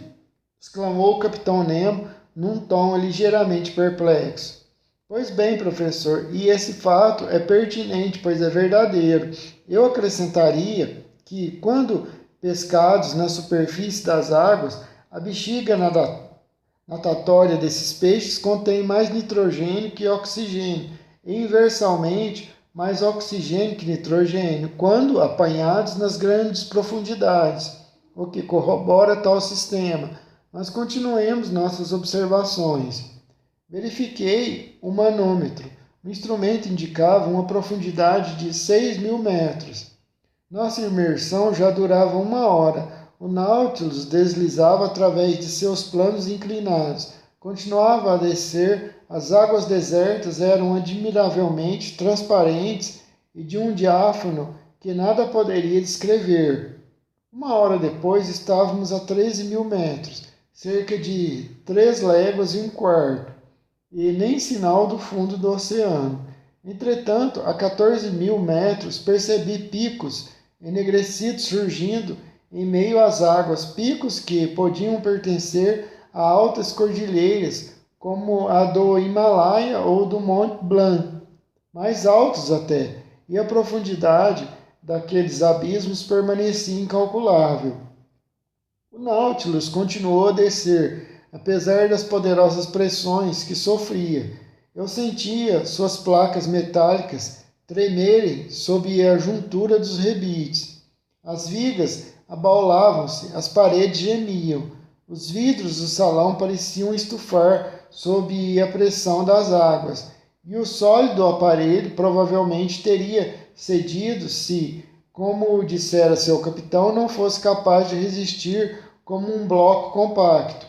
Exclamou o capitão Nemo num tom ligeiramente perplexo. Pois bem, professor, e esse fato é pertinente, pois é verdadeiro. Eu acrescentaria que, quando pescados na superfície das águas, a bexiga natatória desses peixes contém mais nitrogênio que oxigênio, e inversamente mais oxigênio que nitrogênio, quando apanhados nas grandes profundidades, o que corrobora tal sistema. Mas continuemos nossas observações. Verifiquei o manômetro. O instrumento indicava uma profundidade de 6.000 metros. Nossa imersão já durava 1 hora. O Nautilus deslizava através de seus planos inclinados. Continuava a descer. As águas desertas eram admiravelmente transparentes e de um diáfano que nada poderia descrever. 1 hora depois estávamos a 13.000 metros, cerca de 3 léguas e 1/4, e nem sinal do fundo do oceano. Entretanto, a 14.000 metros percebi picos enegrecidos surgindo em meio às águas, picos que podiam pertencer a altas cordilheiras, como a do Himalaia ou do Mont Blanc, mais altos até, e a profundidade daqueles abismos permanecia incalculável. O Nautilus continuou a descer, apesar das poderosas pressões que sofria. Eu sentia suas placas metálicas tremerem sob a juntura dos rebites. As vigas abaulavam-se, as paredes gemiam. Os vidros do salão pareciam estufar sob a pressão das águas, e o sólido aparelho provavelmente teria cedido se, como dissera seu capitão, não fosse capaz de resistir como um bloco compacto.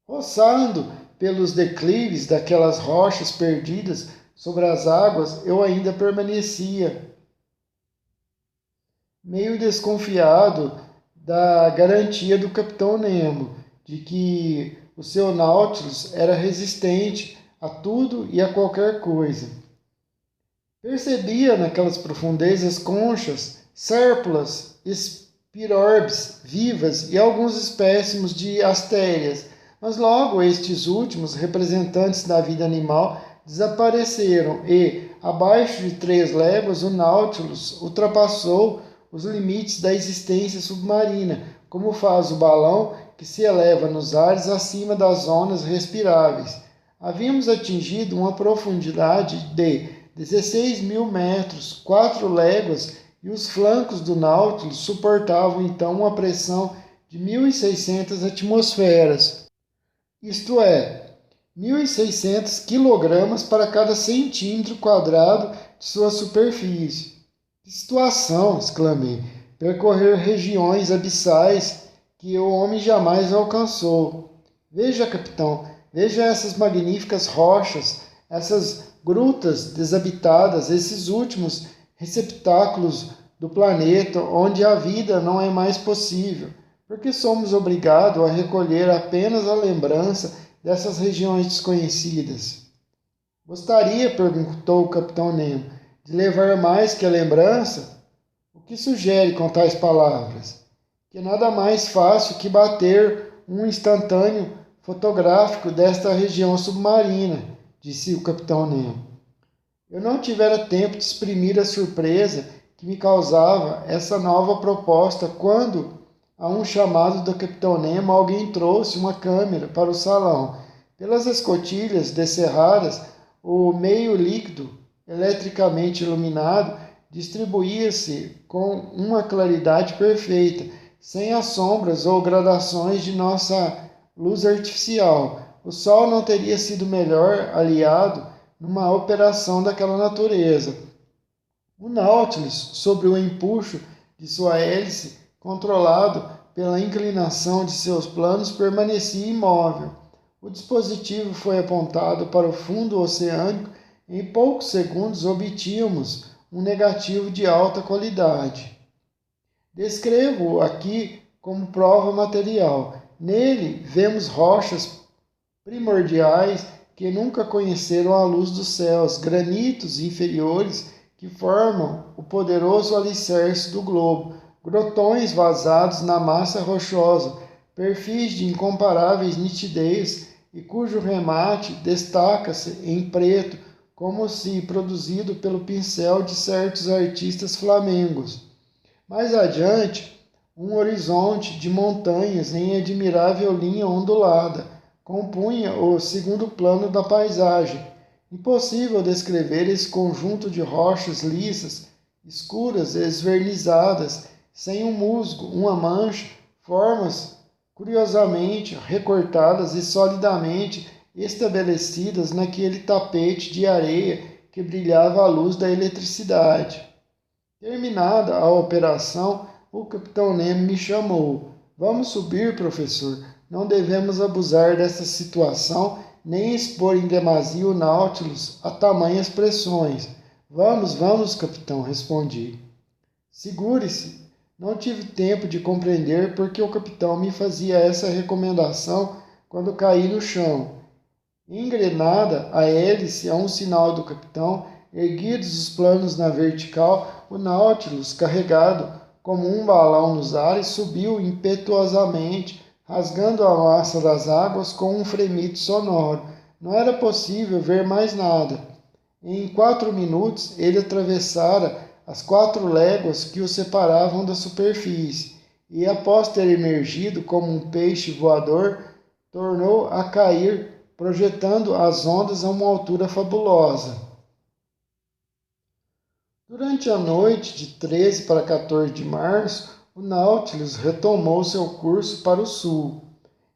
Roçando pelos declives daquelas rochas perdidas sobre as águas, eu ainda permanecia meio desconfiado da garantia do capitão Nemo, de que o seu Nautilus era resistente a tudo e a qualquer coisa. Percebia naquelas profundezas conchas, sérpulas, espirorbes vivas e alguns espécimes de astérias, mas logo estes últimos, representantes da vida animal, desapareceram e, abaixo de 3 léguas, o Nautilus ultrapassou os limites da existência submarina, como faz o balão que se eleva nos ares acima das zonas respiráveis. Havíamos atingido uma profundidade de 16.000 metros, 4 léguas, e os flancos do Nautilus suportavam então uma pressão de 1.600 atmosferas, isto é, 1.600 quilogramas para cada centímetro quadrado de sua superfície. Que situação! Exclamei. Percorrer regiões abissais que o homem jamais alcançou. Veja, capitão, veja essas magníficas rochas, essas grutas desabitadas, esses últimos receptáculos do planeta onde a vida não é mais possível, porque somos obrigados a recolher apenas a lembrança dessas regiões desconhecidas. Gostaria, perguntou o capitão Nemo, de levar mais que a lembrança? O que sugere com tais palavras? Que nada mais fácil que bater um instantâneo fotográfico desta região submarina, disse o capitão Nemo. Eu não tivera tempo de exprimir a surpresa que me causava essa nova proposta quando, a um chamado do capitão Nemo, alguém trouxe uma câmera para o salão. Pelas escotilhas descerradas, o meio líquido, eletricamente iluminado, distribuía-se com uma claridade perfeita, sem as sombras ou gradações de nossa luz artificial. O sol não teria sido melhor aliado numa operação daquela natureza. O Nautilus, sob o empuxo de sua hélice, controlado pela inclinação de seus planos, permanecia imóvel. O dispositivo foi apontado para o fundo oceânico. Em poucos segundos obtínhamos um negativo de alta qualidade. Descrevo-o aqui como prova material. Nele vemos rochas primordiais que nunca conheceram a luz dos céus, granitos inferiores que formam o poderoso alicerce do globo, grotões vazados na massa rochosa, perfis de incomparáveis nitidez e cujo remate destaca-se em preto, como se produzido pelo pincel de certos artistas flamengos. Mais adiante, um horizonte de montanhas em admirável linha ondulada compunha o segundo plano da paisagem. Impossível descrever esse conjunto de rochas lisas, escuras, esvernizadas, sem um musgo, uma mancha, formas curiosamente recortadas e solidamente estabelecidas naquele tapete de areia que brilhava à luz da eletricidade. Terminada a operação, o capitão Nemo me chamou. Vamos subir, professor. Não devemos abusar dessa situação nem expor em demasia o Nautilus a tamanhas pressões. Vamos, vamos, capitão, respondi. Segure-se. Não tive tempo de compreender por que o capitão me fazia essa recomendação quando caí no chão. Engrenada a hélice a um sinal do capitão, erguidos os planos na vertical, o Nautilus, carregado como um balão nos ares, subiu impetuosamente, rasgando a massa das águas com um fremito sonoro. Não era possível ver mais nada. Em 4 minutos, ele atravessara as 4 léguas que o separavam da superfície, e após ter emergido como um peixe voador, tornou a cair, projetando as ondas a uma altura fabulosa. Durante a noite de 13 para 14 de março, o Nautilus retomou seu curso para o sul.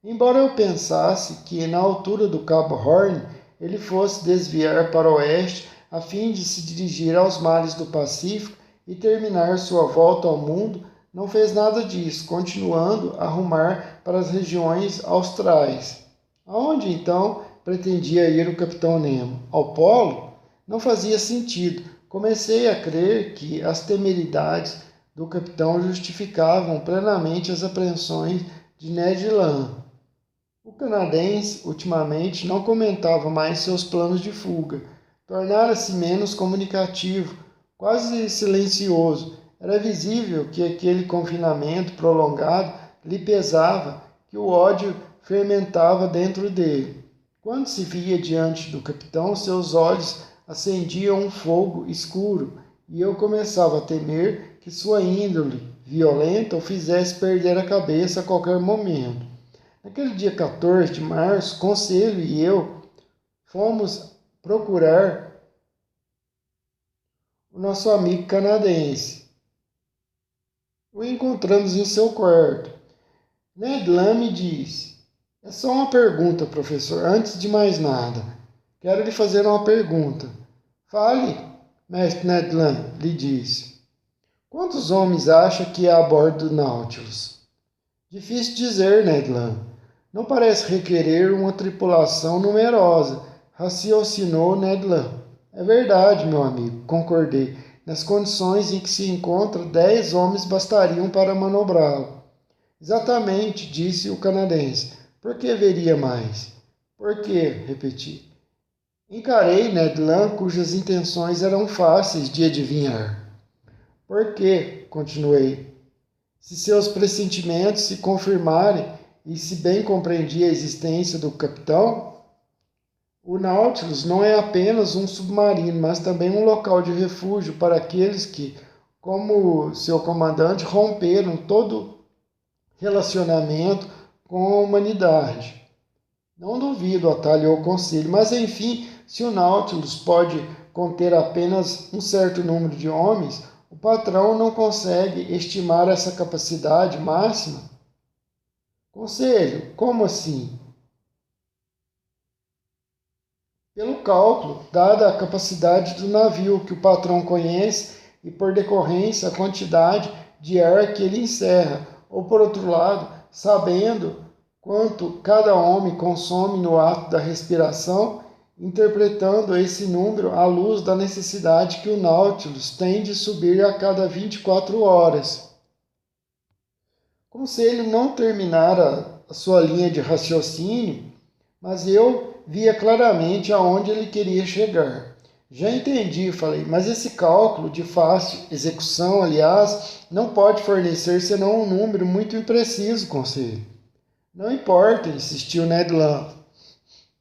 Embora eu pensasse que na altura do Cabo Horn ele fosse desviar para o oeste a fim de se dirigir aos mares do Pacífico e terminar sua volta ao mundo, não fez nada disso, continuando a rumar para as regiões austrais. Aonde então pretendia ir o capitão Nemo? Ao Polo? Não fazia sentido. Comecei a crer que as temeridades do capitão justificavam plenamente as apreensões de Ned Land. O canadense, ultimamente, não comentava mais seus planos de fuga. Tornara-se menos comunicativo, quase silencioso. Era visível que aquele confinamento prolongado lhe pesava, que o ódio fermentava dentro dele. Quando se via diante do capitão, seus olhos acendiam um fogo escuro, e eu começava a temer que sua índole violenta o fizesse perder a cabeça a qualquer momento. Naquele dia 14 de março, Conselho e eu fomos procurar o nosso amigo canadense. O encontramos em seu quarto. Ned Land me disse: é só uma pergunta, professor, antes de mais nada. Quero lhe fazer uma pergunta. Fale, mestre Ned Land, lhe disse. Quantos homens acha que há a bordo do Nautilus? Difícil dizer, Ned Land. Não parece requerer uma tripulação numerosa, raciocinou Ned Land. É verdade, meu amigo, concordei. Nas condições em que se encontra, 10 homens bastariam para manobrá-lo. Exatamente, disse o canadense. Por que haveria mais? Por quê? Repeti. Encarei Ned Land, cujas intenções eram fáceis de adivinhar. Por quê? Continuei. Se seus pressentimentos se confirmarem e se bem compreendia a existência do capitão, o Nautilus não é apenas um submarino, mas também um local de refúgio para aqueles que, como seu comandante, romperam todo relacionamento com a humanidade. Não duvido, atalhou o conselho, mas enfim, se o Nautilus pode conter apenas um certo número de homens, o patrão não consegue estimar essa capacidade máxima? Conselho, como assim? Pelo cálculo, dada a capacidade do navio que o patrão conhece e por decorrência a quantidade de ar que ele encerra, ou por outro lado, sabendo quanto cada homem consome no ato da respiração, interpretando esse número à luz da necessidade que o Nautilus tem de subir a cada 24 horas. Conselho não terminara a sua linha de raciocínio, mas eu via claramente aonde ele queria chegar. Já entendi, falei, mas esse cálculo de fácil execução, aliás, não pode fornecer senão um número muito impreciso, conselho. Não importa, insistiu Ned Land.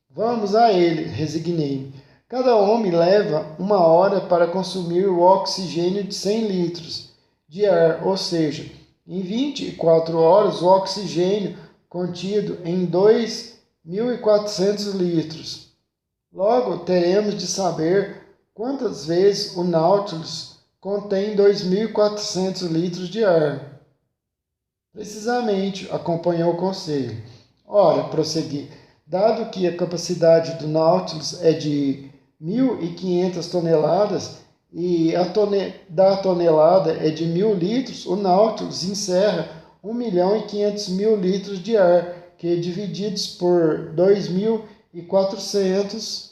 Vamos a ele, resignei-me. Cada homem leva 1 hora para consumir o oxigênio de 100 litros de ar, ou seja, em 24 horas o oxigênio contido em 2.400 litros. Logo, teremos de saber quantas vezes o Nautilus contém 2.400 litros de ar. Precisamente, acompanhou o conselho. Ora, prossegui, dado que a capacidade do Nautilus é de 1.500 toneladas e da tonelada é de 1.000 litros, o Nautilus encerra 1.500.000 litros de ar, que divididos por 2.400,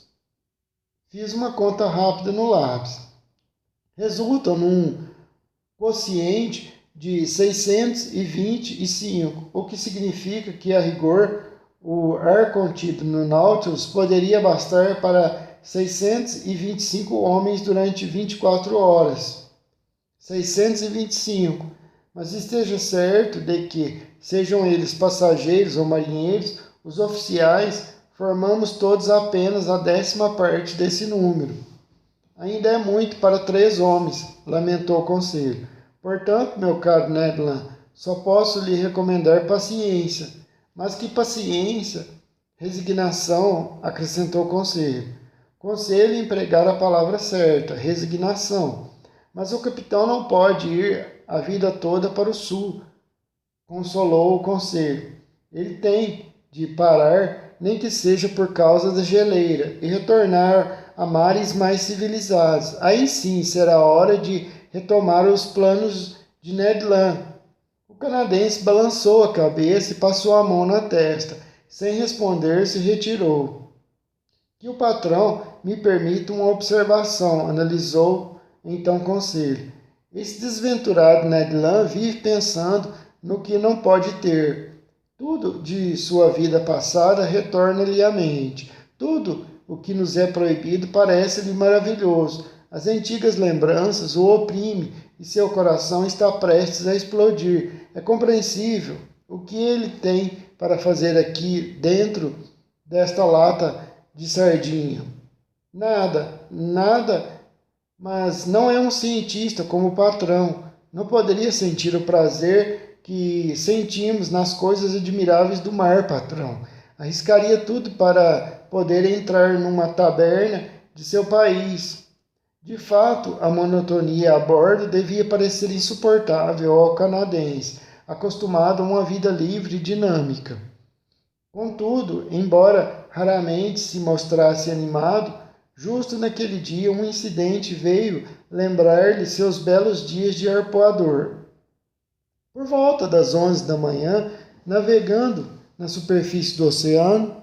fiz uma conta rápida no lápis, resultam num quociente de 625, o que significa que, a rigor, o ar contido no Nautilus poderia bastar para 625 homens durante 24 horas. 625. Mas esteja certo de que, sejam eles passageiros ou marinheiros, os oficiais, formamos todos apenas a 10ª parte desse número. Ainda é muito para 3 homens, lamentou o conselho. Portanto, meu caro Ned Land, só posso lhe recomendar paciência. Mas que paciência? Resignação, acrescentou o conselho. Conselho empregar a palavra certa, resignação. Mas o capitão não pode ir a vida toda para o sul, consolou o conselho. Ele tem de parar, nem que seja por causa da geleira, e retornar a mares mais civilizados. Aí sim será hora de retomar os planos de Ned Land. O canadense balançou a cabeça e passou a mão na testa. Sem responder, se retirou. Que o patrão me permita uma observação, analisou então o conselho. Esse desventurado Ned Land vive pensando no que não pode ter. Tudo de sua vida passada retorna-lhe à mente. Tudo o que nos é proibido parece-lhe maravilhoso. As antigas lembranças o oprimem e seu coração está prestes a explodir. É compreensível. O que ele tem para fazer aqui dentro desta lata de sardinha? Nada, nada, mas não é um cientista como o patrão. Não poderia sentir o prazer que sentimos nas coisas admiráveis do mar, patrão. Arriscaria tudo para poder entrar numa taberna de seu país. De fato, a monotonia a bordo devia parecer insuportável ao canadense, acostumado a uma vida livre e dinâmica. Contudo, embora raramente se mostrasse animado, justo naquele dia um incidente veio lembrar-lhe seus belos dias de arpoador. Por volta das 11 da manhã, navegando na superfície do oceano,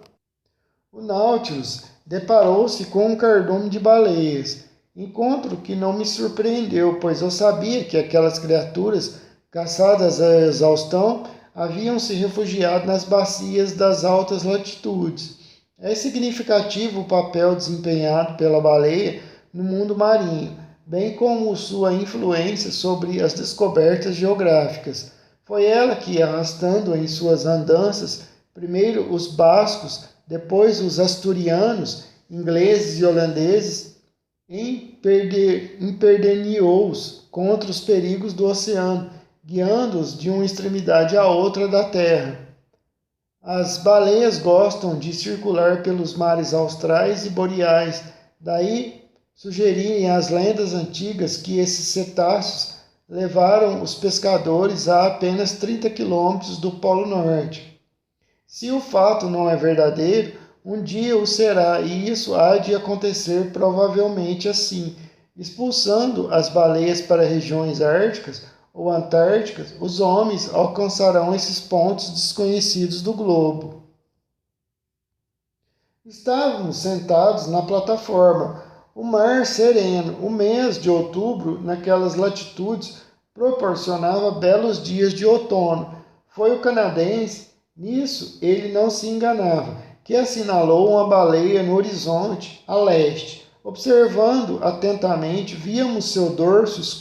o Nautilus deparou-se com um cardume de baleias, encontro que não me surpreendeu, pois eu sabia que aquelas criaturas, caçadas à exaustão, haviam se refugiado nas bacias das altas latitudes. É significativo o papel desempenhado pela baleia no mundo marinho, bem como sua influência sobre as descobertas geográficas. Foi ela que, arrastando em suas andanças, primeiro os bascos, depois os asturianos, ingleses e holandeses, imperniou-os contra os perigos do oceano, guiando-os de uma extremidade à outra da terra. As baleias gostam de circular pelos mares austrais e boreais, daí sugerirem as lendas antigas que esses cetáceos levaram os pescadores a apenas 30 quilômetros do Polo Norte. Se o fato não é verdadeiro, um dia o será, e isso há de acontecer provavelmente assim. Expulsando as baleias para regiões árticas ou antárticas, os homens alcançarão esses pontos desconhecidos do globo. Estávamos sentados na plataforma, o mar sereno. O mês de outubro, naquelas latitudes, proporcionava belos dias de outono. Foi o canadense, nisso ele não se enganava, que assinalou uma baleia no horizonte, a leste. Observando atentamente, víamos seu dorso